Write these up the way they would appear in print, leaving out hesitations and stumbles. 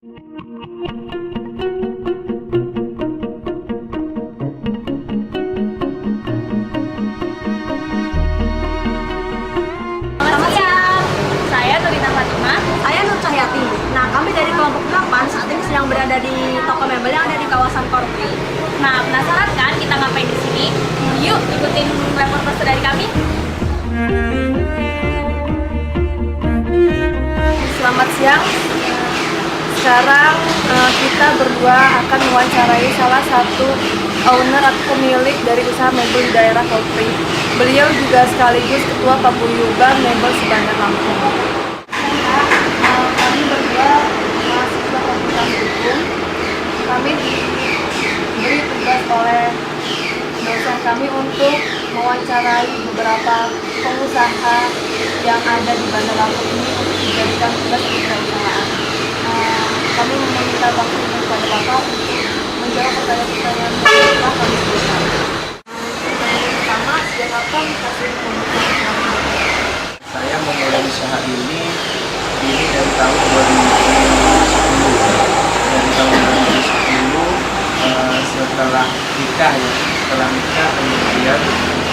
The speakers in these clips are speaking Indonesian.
Selamat siang, saya Nurina Fatimah. Saya Nur Cahyati. Nah, kami dari kelompok 8 saat ini sedang berada di toko mebel yang ada di kawasan Korpri. Nah, penasaran kan kita ngapain di sini? Yuk, ikutin reportase dari kami. Selamat siang. Sekarang kita berdua akan mewawancarai salah satu owner atau pemilik dari usaha mebel di daerah Korpri. Beliau juga sekaligus ketua paguyuban mebel sebandar Lampung. Kami berdua mahasiswa fakultas hukum. Kami diberi tugas oleh dosen kami untuk mewawancarai beberapa pengusaha yang ada di Bandar Lampung ini untuk dijadikan tugas kewirausahaan. Kami meminta waktu kepada Bapak untuk menjawab pertanyaan-pertanyaan yang telah kami berikan. Pertanyaan pertama, sejak kapan kasih pembukaan? Saya memulai usaha ini dari tahun 2010. Dari tahun 2010 setelah nikah kemudian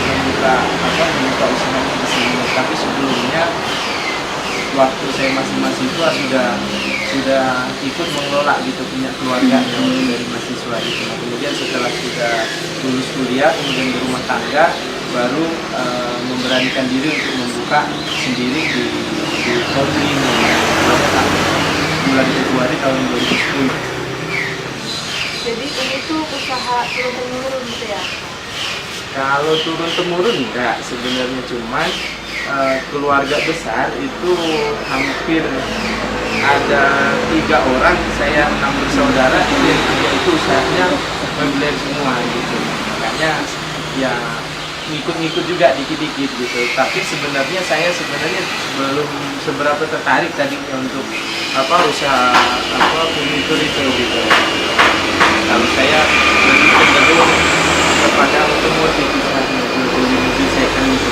membuka usahanya di sini. Tapi sebelumnya waktu saya masih mahasiswa sudah ikut mengelola gitu, punya keluarga dari mahasiswa itu. Nah, kemudian setelah sudah lulus kuliah kemudian berumah tangga baru memberanikan diri untuk membuka sendiri di Korpri ini bulan Februari tahun 2010. Jadi ini tuh usaha turun-temurun gitu ya? Kalau turun-temurun enggak sebenarnya, cuman keluarga besar itu hampir ada 3 orang, saya 6 bersaudara, itu usahanya mebel semua gitu. Makanya ya ngikut-ngikut juga dikit-dikit gitu. Tapi sebenarnya saya belum seberapa tertarik tadinya untuk usaha furnitur itu gitu. Kalau saya lebih cenderung kepada otomotif misalnya, lebih second gitu.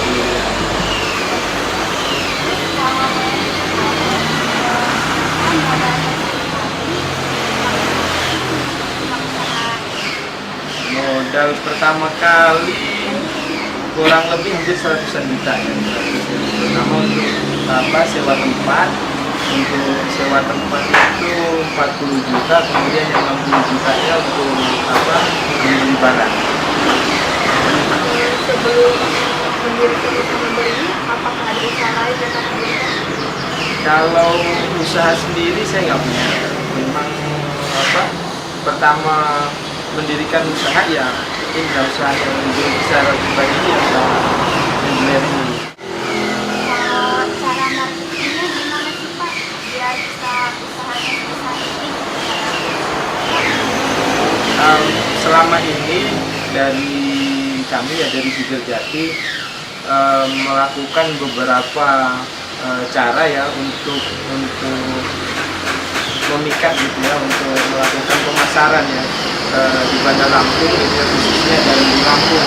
Modal pertama kali kurang lebih hampir 100-an juta ya. Pertama untuk sewa tempat. Untuk sewa tempat itu 40 juta, kemudian yang 60 jutanya untuk beli barang. Sebelum mendirikan usaha mebel ini, apakah ada usaha lain yang akan diberikan? Kalau usaha sendiri saya nggak punya. Memang pertama mendirikan usaha ya ini usaha yang belum secara pribadi ini yang mebel ini. Cara marketingnya gimana sih Pak? Biar bisa usahanya sebesar ini. Selama ini dari kami ya dari Sigerjati melakukan beberapa cara ya untuk memikat gitu ya, untuk melakukan pemasaran ya di Bandar Lampung gitu ya, khususnya dari Lampung.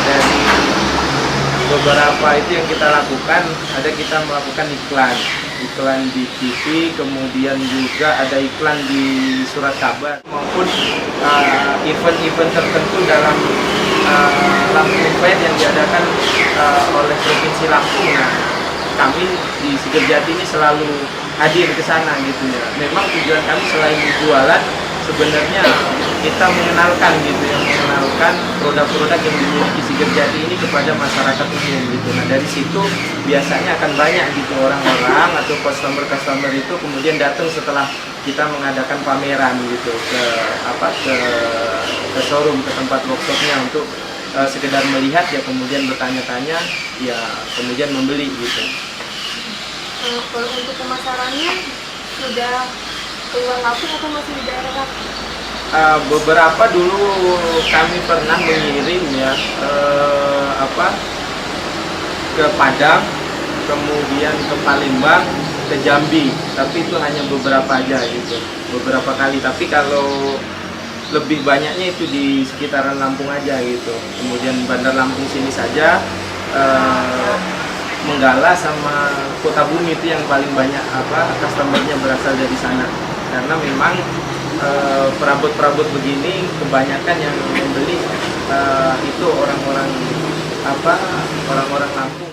Dari beberapa itu yang kita lakukan, ada kita melakukan iklan di TV, kemudian juga ada iklan di surat kabar maupun event-event tertentu dalam Lampung Fair yang diadakan oleh Provinsi Lampung. Nah, kami di Sigerjati ini selalu hadir ke sana gitu ya. Memang tujuan kami selain jualan, sebenarnya kita mengenalkan gitu ya, mengenalkan produk-produk yang dimiliki Sigerjati ini kepada masyarakat umum gitu. Nah, dari situ biasanya akan banyak gitu orang-orang atau customer itu kemudian datang setelah kita mengadakan pameran gitu ke showroom, ke tempat workshopnya untuk sekedar melihat ya, kemudian bertanya-tanya ya, kemudian membeli gitu. Kalau untuk pemasarannya sudah keluar Lampung atau masih di daerah Lampung? Beberapa dulu kami pernah mengirim ya ke Padang, kemudian ke Palembang, ke Jambi, tapi itu hanya beberapa aja gitu, beberapa kali. Tapi kalau lebih banyaknya itu di sekitaran Lampung aja gitu. Kemudian Bandar Lampung sini saja, Menggala sama Kota Bumi itu yang paling banyak customernya berasal dari sana. karena memang perabot-perabot begini kebanyakan yang membeli itu orang-orang Lampung.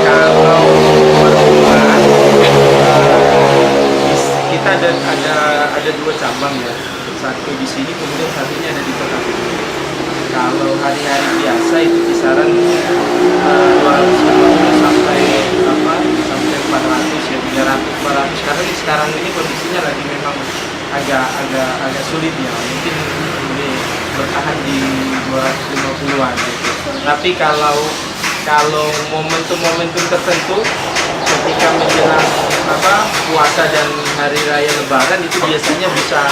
Kalau kita ada dua cabang ya, satu di sini kemudian satunya ada di Kota Bumi. Kalau hari-hari biasa itu kisaran 250 sampai 400 ya, 300 400, karena sekarang ini kondisinya lagi memang agak sulit ya, mungkin ini bertahan di 250-an gitu. Tapi kalau momentum tertentu ketika menjelang puasa dan hari raya Lebaran itu biasanya bisa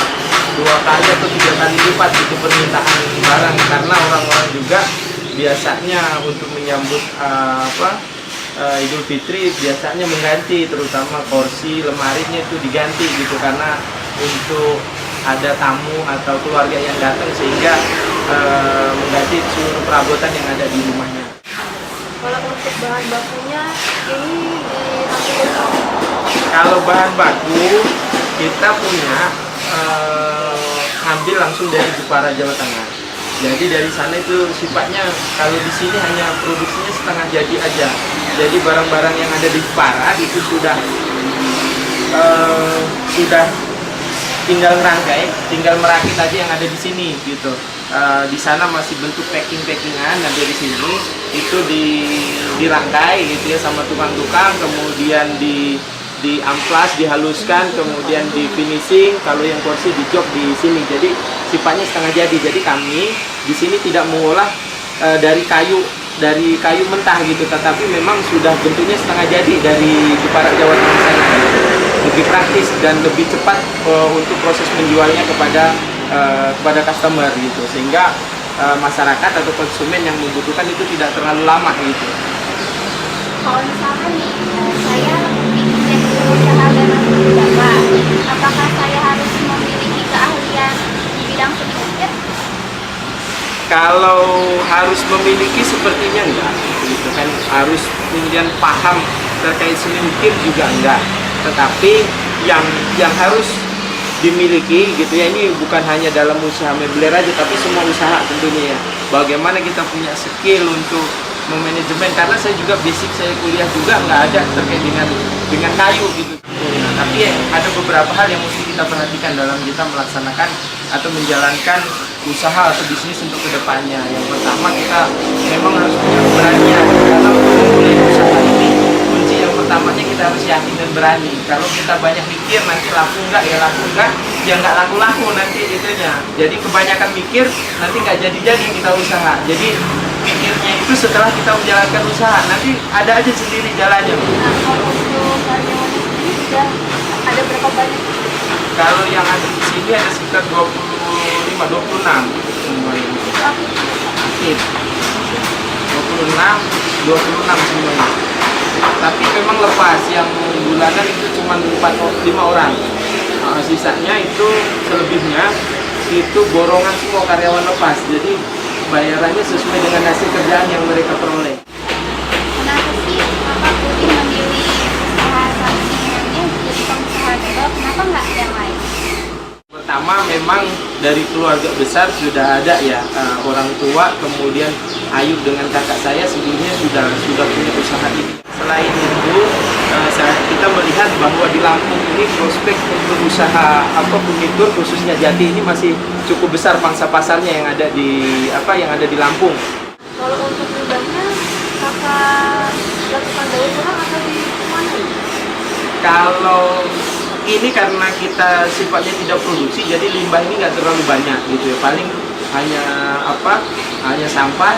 2 kali atau 3 kali lipat itu permintaan barang, karena orang-orang juga biasanya untuk menyambut Idul Fitri biasanya mengganti, terutama kursi lemarinya itu diganti gitu, karena untuk ada tamu atau keluarga yang datang, sehingga mengganti seluruh perabotan yang ada di rumahnya. Kalau untuk bahan bakunya ini diambil. Kalau bahan baku kita punya ambil langsung dari Jepara, Jawa Tengah. Jadi dari sana itu sifatnya, kalau di sini hanya produksinya setengah jadi aja. Jadi barang-barang yang ada di Jepara itu sudah tinggal rangkai, tinggal merakit aja yang ada di sini gitu. Di sana masih bentuk packingan, dan dari sini itu dirangkai gitu ya sama tukang-tukang, kemudian di amplas, dihaluskan, kemudian di finishing. Kalau yang kursi di jok di sini, jadi sifatnya setengah jadi. Jadi kami di sini tidak mengolah dari kayu mentah gitu, tetapi memang sudah bentuknya setengah jadi dari Jepara, Jawa Tengah sana. Lebih praktis dan lebih cepat untuk proses menjualnya kepada customer gitu, sehingga masyarakat atau konsumen yang membutuhkan itu tidak terlalu lama gitu. Kalau misalkan nih, saya ingin berusaha dan masuk Bapak, apakah saya harus memiliki keahlian di bidang sedikit? Kalau harus memiliki sepertinya enggak, gitu kan, harus kemudian paham terkait seni ukir juga enggak, tetapi yang harus dimiliki gitu ya, ini bukan hanya dalam usaha mebler aja, tapi semua usaha tentunya ya. Bagaimana kita punya skill untuk memanajemen, karena saya juga basic saya kuliah juga nggak ada terkait dengan kayu gitu. Nah, tapi ada beberapa hal yang mesti kita perhatikan dalam kita melaksanakan atau menjalankan usaha atau bisnis untuk kedepannya. Yang pertama, kita memang harus punya keberanian, karena untuk memulai usaha ini kunci yang pertamanya kita harus yakin dan berani. Kalau kita banyak mikir nanti laku enggak ya nggak laku nanti itunya. Jadi kebanyakan mikir nanti nggak jadi kita usaha. Jadi pikirnya itu setelah kita menjalankan usaha, nanti ada aja sendiri jalannya. Nah, kalau untuk karyawan sendiri sudah ada berapa banyak? Kalau yang ada di sini ada sekitar 26 semuanya. Aktif. 26 semuanya. Tapi memang lepas, yang bulanan itu cuma 4-5 orang. Sisanya itu selebihnya itu borongan semua karyawan lepas. Jadi bayarannya sesuai dengan hasil kerjaan yang mereka peroleh. Kenapa sih Bapak Puding memilih usaha sampingannya jadi pengusaha dulu? Kenapa nggak yang lain? Pertama, memang dari keluarga besar sudah ada ya, orang tua, kemudian Ayub dengan kakak saya sebelumnya sudah punya usaha ini. Selain itu, kita melihat bahwa di Lampung ini prospek untuk usaha furnitur khususnya jati ini masih cukup besar pangsa pasarnya yang ada di Lampung. Kalau untuk limbahnya, kakak lakukan daur ulang atau di mana? Kalau ini karena kita sifatnya tidak produksi, jadi limbah ini nggak terlalu banyak gitu ya. Paling hanya sampah,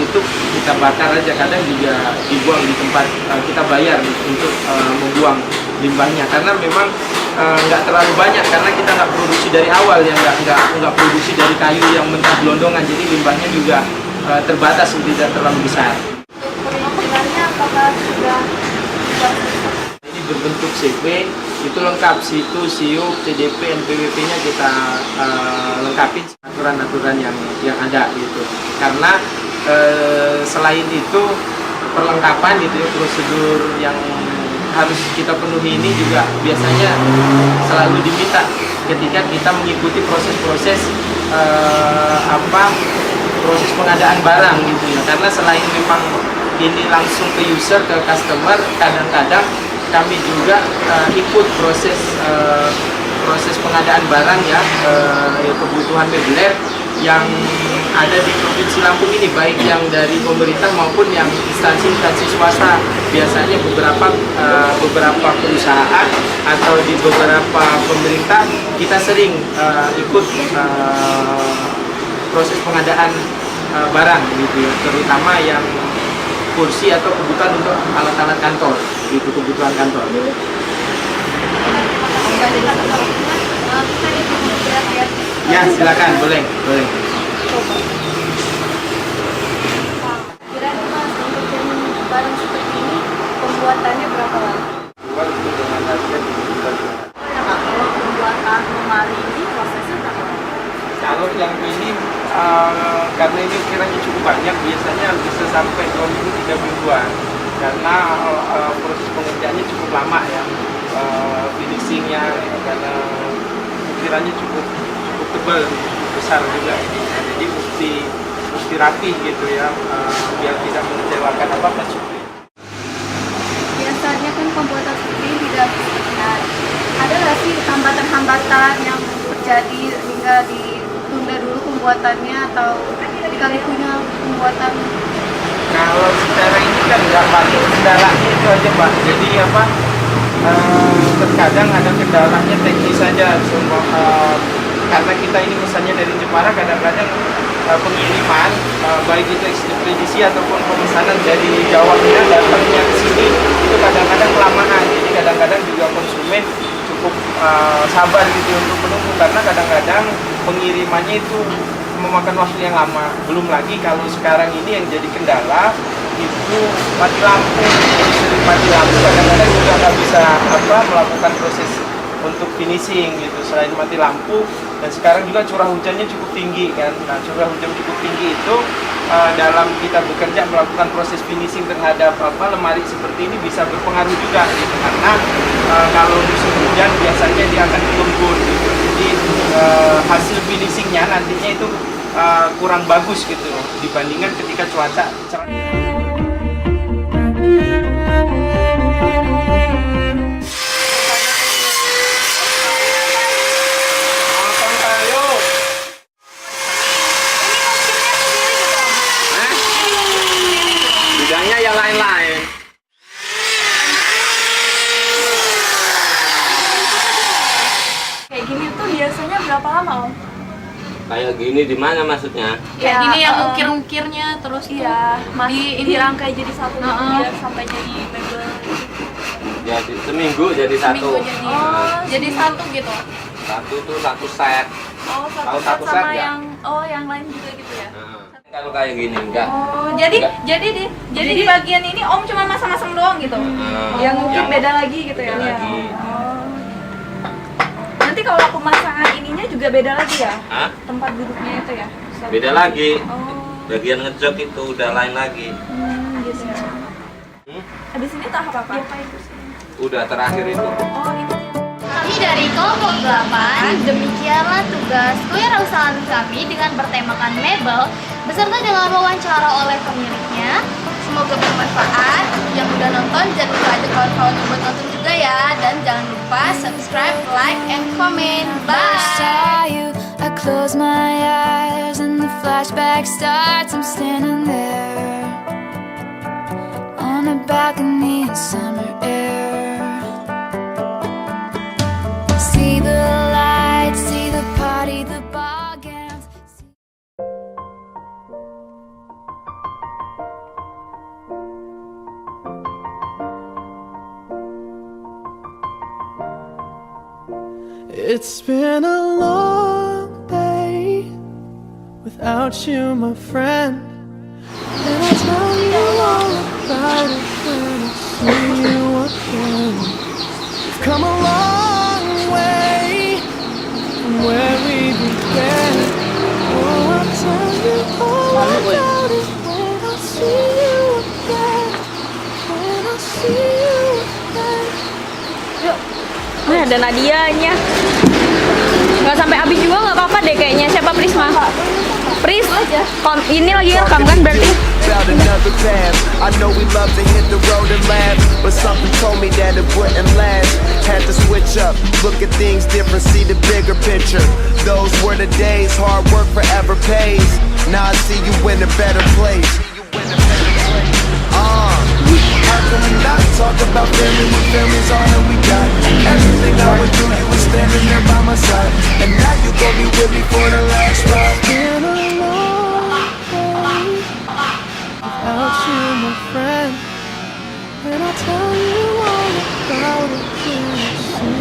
itu kita bakar aja, kadang juga dibuang di tempat kita bayar untuk membuang limbahnya, karena memang nggak terlalu banyak, karena kita nggak produksi dari awal ya, nggak produksi dari kayu yang mentah gelondongan, jadi limbahnya juga terbatas, tidak terlalu besar. Untuk perizinannya apakah sudah Ini berbentuk CP, itu lengkap, situ, siup, CDP, NPWP-nya kita lengkapin aturan-aturan yang ada gitu. Karena selain itu perlengkapan gitu ya, prosedur yang harus kita penuhi ini juga biasanya selalu diminta ketika kita mengikuti proses-proses proses pengadaan barang gitu ya. Karena selain memang ini langsung ke user, ke customer, kadang-kadang kami juga ikut proses pengadaan barang ya, kebutuhan meubiler yang ada di Provinsi Lampung ini, baik yang dari pemerintah maupun yang instansi-instansi swasta. Biasanya beberapa perusahaan atau di beberapa pemerintah kita sering ikut proses pengadaan barang gitu ya, terutama yang kursi atau kebutuhan untuk alat-alat kantor, itu kebutuhan kantor. Ya, silakan, boleh. Kira-kira Mas, untuk yang barang seperti ini pembuatannya berapa lama? Kalau pembuatan lemari ini prosesnya berapa lama? Kalau yang ini karena ini kiranya cukup banyak, biasanya bisa sampai 2 minggu 3 mingguan, karena proses pengerjaannya cukup lama ya, finishingnya ya, karena kiranya cukup tebal, besar juga, jadi mesti rapi gitu ya, biar tidak mengecewakan apa-apa supir. Biasanya kan pembuatan seperti ini tidak benar. Ada nggak sih hambatan-hambatan yang terjadi hingga ditunda dulu pembuatannya atau dikalikunya pembuatan? Kalau secara ini kan nggak paling kendalanya itu aja Pak, jadi terkadang ada kendalanya teknis saja semua, karena kita ini misalnya dari Jepara, kadang-kadang pengiriman baik itu ekspedisi ataupun pemesanan dari Jawa Tengah datangnya ke sini itu kadang-kadang kelamaan, jadi kadang-kadang juga konsumen cukup sabar gitu untuk menunggu, karena kadang-kadang pengirimannya itu memakan waktu yang lama. Belum lagi kalau sekarang ini yang jadi kendala itu mati lampu, jadi sering mati lampu, kadang-kadang juga nggak bisa melakukan proses untuk finishing gitu. Selain mati lampu, dan sekarang juga curah hujannya cukup tinggi kan. Nah, curah hujan cukup tinggi itu dalam kita bekerja melakukan proses finishing terhadap lemari seperti ini bisa berpengaruh juga gitu, karena kalau musim hujan biasanya dia akan gembur gitu. Jadi hasil finishingnya nantinya itu kurang bagus gitu dibandingkan ketika cuaca cerah. Bidangnya yang lain-lain. Kayak gini tuh biasanya berapa lama Om? Kayak gini di mana maksudnya? Kayak Gini yang eh, ukir-ukirnya terus Iya, dirangkai jadi satu Heeh. biar sampai jadi mebel. Jadi seminggu jadi satu. Seminggu jadi jadi satu gitu. Satu tuh satu set. Oh, Tahu satu satu set sama set nggak? yang lain juga gitu ya. Nah, kalau kayak gini enggak. Oh, Enggak. jadi di bagian ini Om cuma masang-masang doang gitu. Yang mungkin beda lagi gitu ya. beda lagi. Oh. Nanti kalau pemasangan ininya juga beda lagi ya? Hah? Tempat duduknya itu ya? Beda lagi. Oh, Bagian ngejok itu udah lain lagi. gitu ya. Habis ini tahap apa? Udah terakhir itu. Oh, ini. Kami dari kelompok 8, demikianlah tugas kewirausahaan kami dengan bertemakan mebel beserta dengan wawancara oleh pemiliknya. Semoga bermanfaat. Yang udah nonton jangan lupa ajak kawan-kawan buat nonton juga ya, dan jangan lupa subscribe, like, and comment. First saw Bye. you, I close my eyes and the flashback starts. I'm standing there on a balcony in summer air. See the lights, see the party, the ball gowns. It's been a long day without you, my friend. And I'll tell you all about it when I see you again. We've come a long way from where we began. Oh, I'll tell you all about it when I see you again. ada Nadianya. Nggak sampai habis juga nggak apa-apa deh kayaknya. Siapa Prisma? Pris, ini lagi rekam kan berarti? Found another path. I know we love to hit the road and laugh, but something told me that it wouldn't last. Had to switch up, look at things different, see the bigger picture. Those were the days, hard work forever pays. Now I see you in a better place. How can we not talk about family when family's all that we got? Everything I went through, you were standing there by my side, and now you gon' be with me for the last ride. Been a long day without you, my friend. And I'll tell you all about it when I see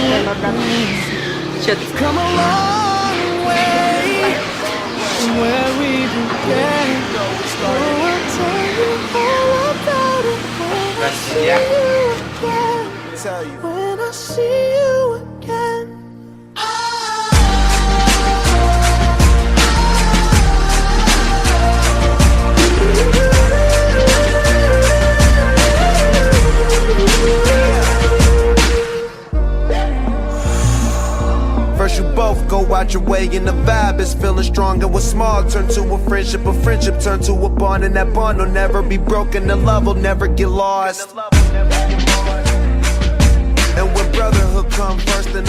you again. We've come a long way from where we began. So I'll tell you all about it when I see you again. Tell you. When I see you again. First you both go out your way and the vibe is feeling strong. And what's small turn to a friendship turn to a bond. And that bond will never be broken, the love will never get lost. And when brotherhood come first, then